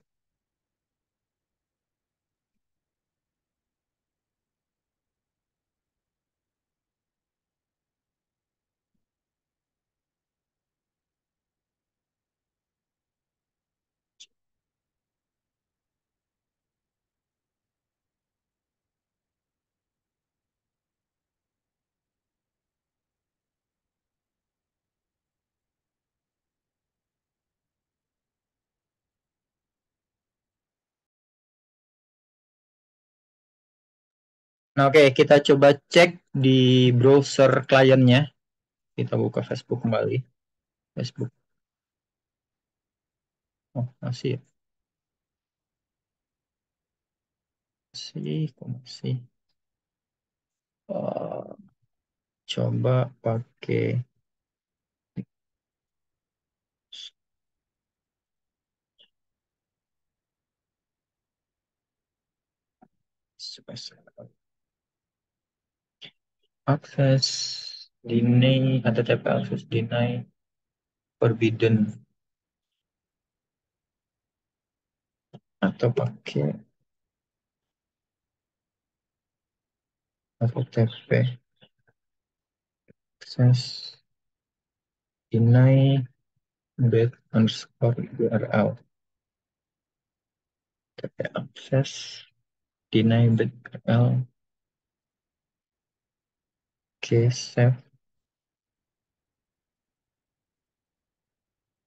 [SPEAKER 1] Nah, oke, kita coba cek di browser kliennya. Kita buka Facebook kembali. Facebook. Oh, masih ya? Masih, kok masih. Eh, coba pakai akses deny, HTTP akses deny forbidden atau pakai HTTP akses deny bad underscore URL. TP akses deny bad URL. Oke, save.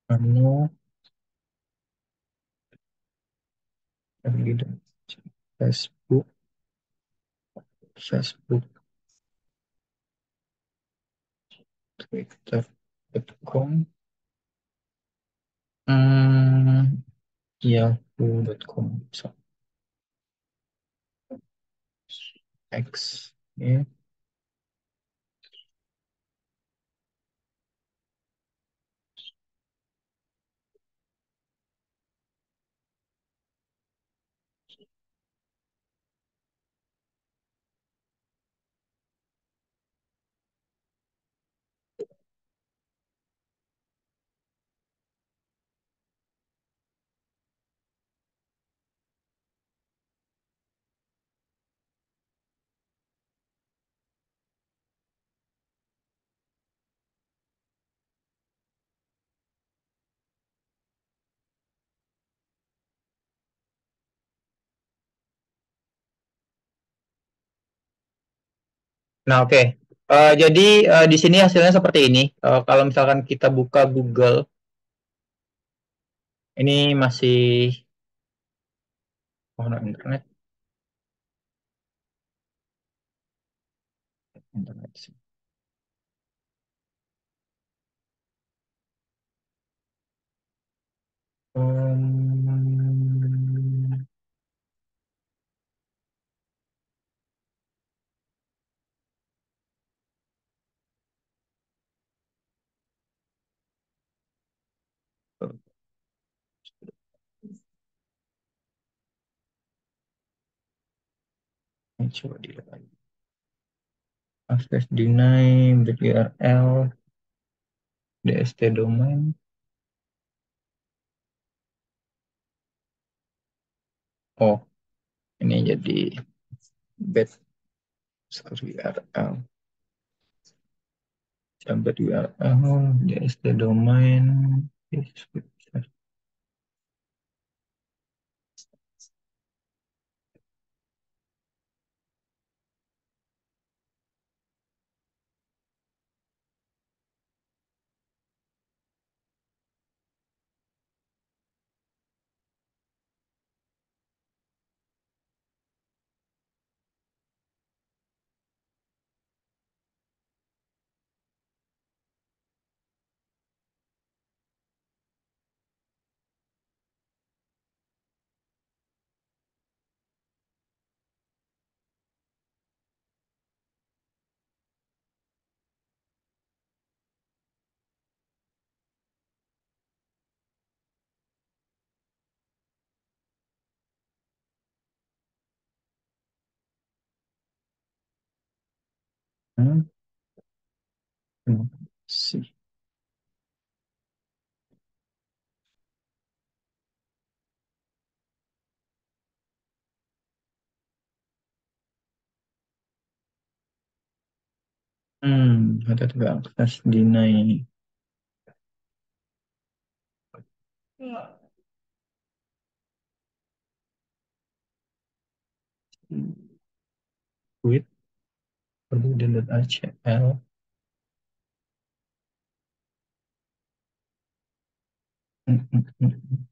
[SPEAKER 1] Anu, Facebook, Facebook, Twitter.com, hmm, Yahoo.com, so, X, ya. Nah, oke. Jadi di sini hasilnya seperti ini. Kalau misalkan kita buka Google, ini masih no, internet, internet sih. Um, coba dilihat lagi. Access deny, bad URL, DST domain. Oh, ini jadi bad URL. Bad URL, DST domain. Hmm, sih. Ada juga akses deny. Quit, forbidden.html. Hmm, hmm, hmm, hmm.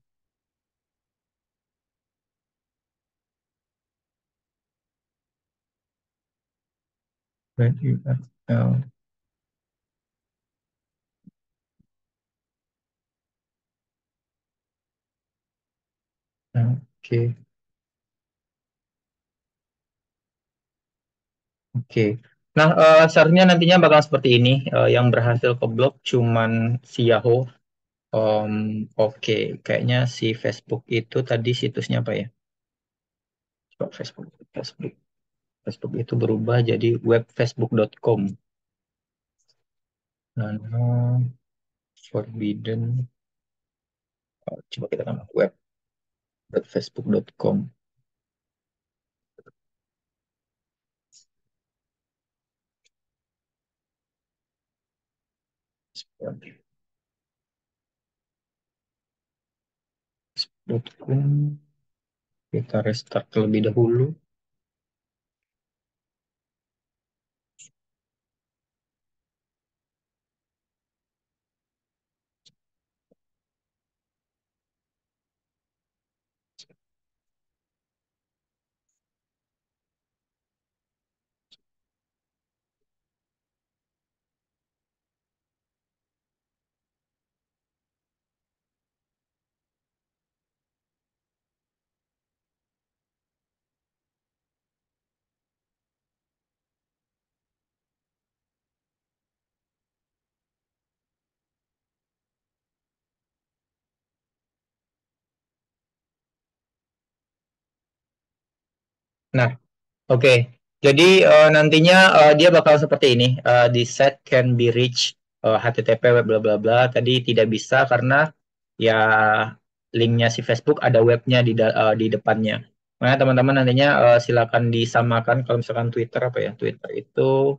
[SPEAKER 1] Bad URL. Oke, oke. Nah, seharusnya nantinya bakal seperti ini. Yang berhasil ke blok cuman si Yahoo. Oke, kayaknya si Facebook itu tadi situsnya apa ya? Coba Facebook, Facebook, Facebook itu berubah jadi webfacebook.com. Lalu forbidden. Coba kita tambah web.facebook.com. Facebook.com. Kita restart terlebih dahulu. Nah, oke. Jadi nantinya dia bakal seperti ini. Di set can be reached HTTP web bla bla bla. Tadi tidak bisa karena ya linknya si Facebook ada webnya di depannya. Nah, teman-teman nantinya silakan disamakan kalau misalkan Twitter apa ya? Twitter itu,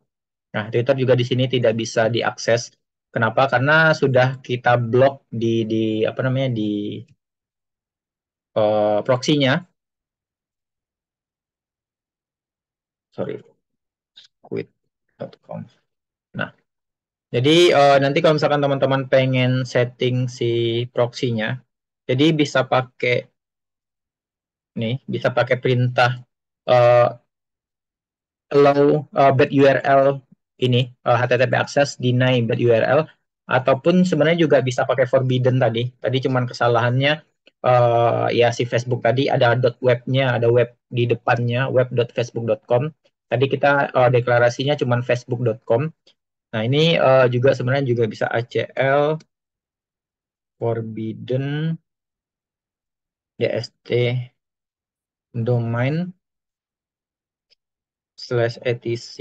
[SPEAKER 1] nah Twitter juga di sini tidak bisa diakses. Kenapa? Karena sudah kita blok di apa namanya di proxy-nya. Sorry, quit.com. Nah, jadi nanti kalau misalkan teman-teman pengen setting si proxy-nya, jadi bisa pakai perintah uh, allow bad URL ini HTTP access deny bad URL, ataupun sebenarnya juga bisa pakai forbidden tadi. Tadi cuman kesalahannya ya si Facebook tadi ada .webnya, ada web di depannya web.facebook.com. Tadi kita deklarasinya cuman facebook.com. Nah, ini juga sebenarnya juga bisa ACL forbidden dst domain slash etc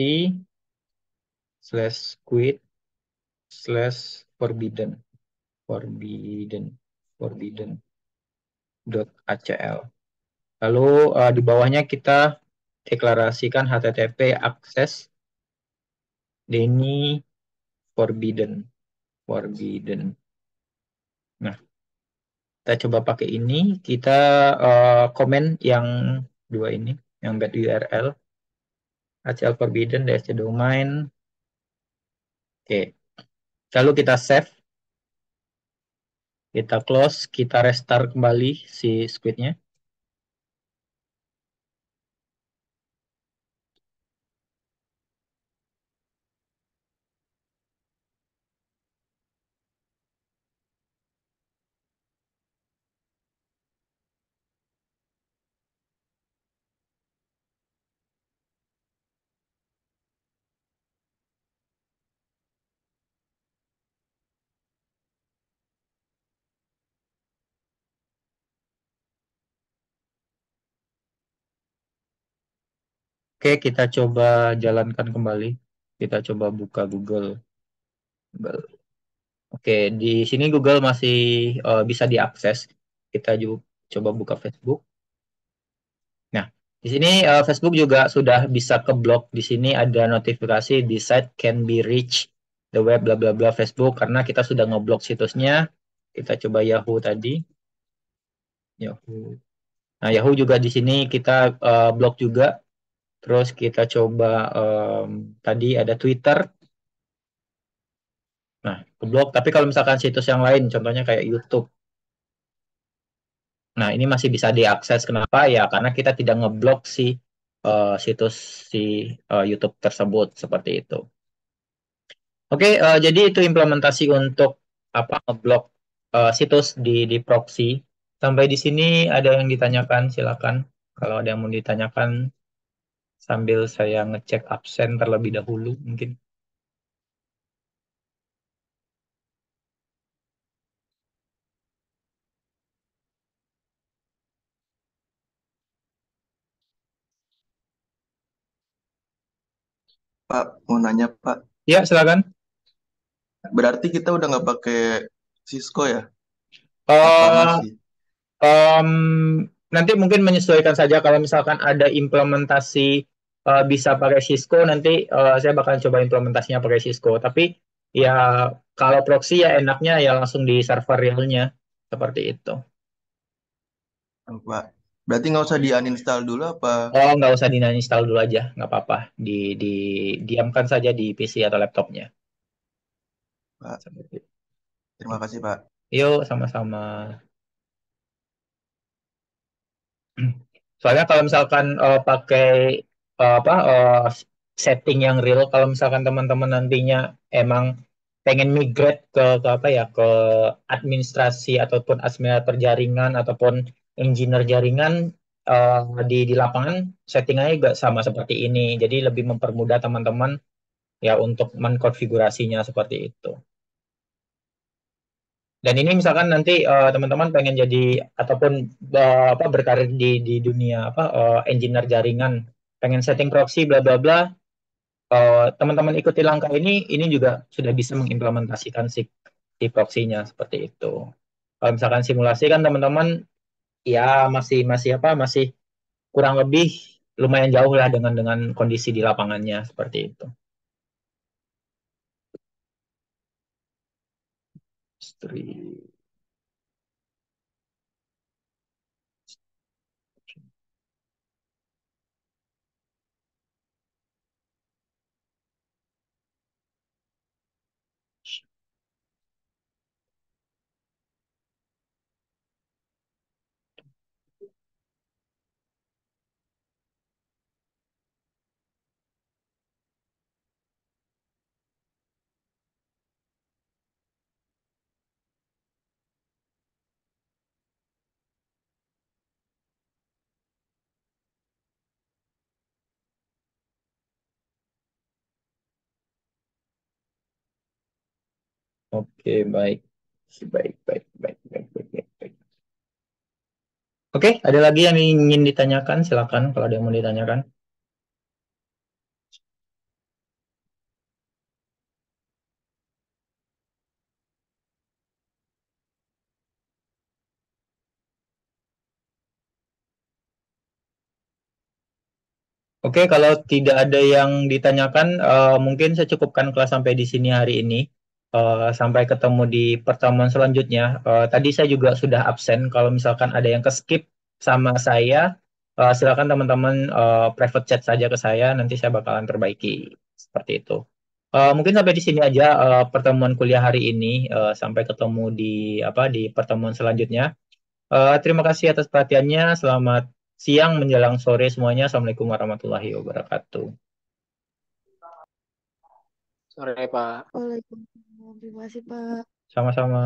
[SPEAKER 1] slash quit slash forbidden forbidden dot acl. Lalu di bawahnya kita deklarasikan HTTP akses Denny forbidden. Nah, kita coba pakai ini. Kita komen yang dua ini, yang bad URL acl forbidden dst domain. Oke, lalu kita save, kita close, kita restart kembali si squidnya. Oke, kita coba jalankan kembali. Kita coba buka Google. Oke, di sini Google masih bisa diakses. Kita juga coba buka Facebook. Nah, di sini Facebook juga sudah bisa keblok. Di sini ada notifikasi di site can be reached the web bla bla bla Facebook karena kita sudah ngeblok situsnya. Kita coba Yahoo tadi. Yahoo. Nah, Yahoo juga di sini kita blok juga. Terus kita coba tadi ada Twitter. Nah, keblok. Tapi kalau misalkan situs yang lain, contohnya kayak YouTube. Nah, ini masih bisa diakses. Kenapa? Ya, karena kita tidak ngeblok situs si YouTube tersebut seperti itu. Oke, jadi itu implementasi untuk apa ngeblok situs di proxy. Sampai di sini ada yang ditanyakan, silakan. Kalau ada yang mau ditanyakan sambil saya ngecek absen terlebih dahulu, mungkin.
[SPEAKER 3] Pak, mau nanya Pak,
[SPEAKER 1] Ya, silakan.
[SPEAKER 3] berarti kita udah nggak pakai Cisco ya? Apa
[SPEAKER 1] Eh,
[SPEAKER 3] masih?
[SPEAKER 1] Em, Nanti mungkin menyesuaikan saja kalau misalkan ada implementasi bisa pakai Cisco, nanti saya bakal coba implementasinya pakai Cisco. Tapi ya kalau proxy ya enaknya ya langsung di server realnya seperti itu.
[SPEAKER 3] Pak. Berarti nggak usah di-uninstall dulu apa,
[SPEAKER 1] Oh, nggak usah di-install dulu aja, nggak apa-apa. Di diamkan saja di PC atau laptopnya.
[SPEAKER 3] Pak? Terima kasih, Pak.
[SPEAKER 1] Yuk, sama-sama. Soalnya kalau misalkan pakai setting yang real, kalau misalkan teman-teman nantinya emang pengen migrate ke apa ya, ke administrasi ataupun administrator jaringan ataupun engineer jaringan, eh, di lapangan settingannya juga sama seperti ini. Jadi lebih mempermudah teman-teman ya untuk mengkonfigurasinya seperti itu. Dan ini misalkan nanti teman-teman pengen jadi ataupun apa berkarir di dunia apa engineer jaringan, pengen setting proxy bla bla bla, teman-teman ikuti langkah ini juga sudah bisa mengimplementasikan si proxy-nya seperti itu. Kalau misalkan simulasi kan teman-teman ya masih masih apa masih kurang lebih lumayan jauh lah dengan kondisi di lapangannya seperti itu. Istri. Oke, baik. Baik, baik, baik, baik, baik, baik, baik. Oke, ada lagi yang ingin ditanyakan? Silakan kalau ada yang mau ditanyakan. Oke, kalau tidak ada yang ditanyakan, mungkin saya cukupkan kelas sampai di sini hari ini. Sampai ketemu di pertemuan selanjutnya. Tadi saya juga sudah absen. Kalau misalkan ada yang ke-skip sama saya, silakan teman-teman private chat saja ke saya. Nanti saya bakalan perbaiki seperti itu. Mungkin sampai di sini aja pertemuan kuliah hari ini. Sampai ketemu di apa di pertemuan selanjutnya. Terima kasih atas perhatiannya. Selamat siang menjelang sore semuanya. Assalamualaikum warahmatullahi wabarakatuh.
[SPEAKER 4] Sore, Pak.
[SPEAKER 2] Waalaikumsalam. Terima kasih, Pak.
[SPEAKER 1] Sama-sama.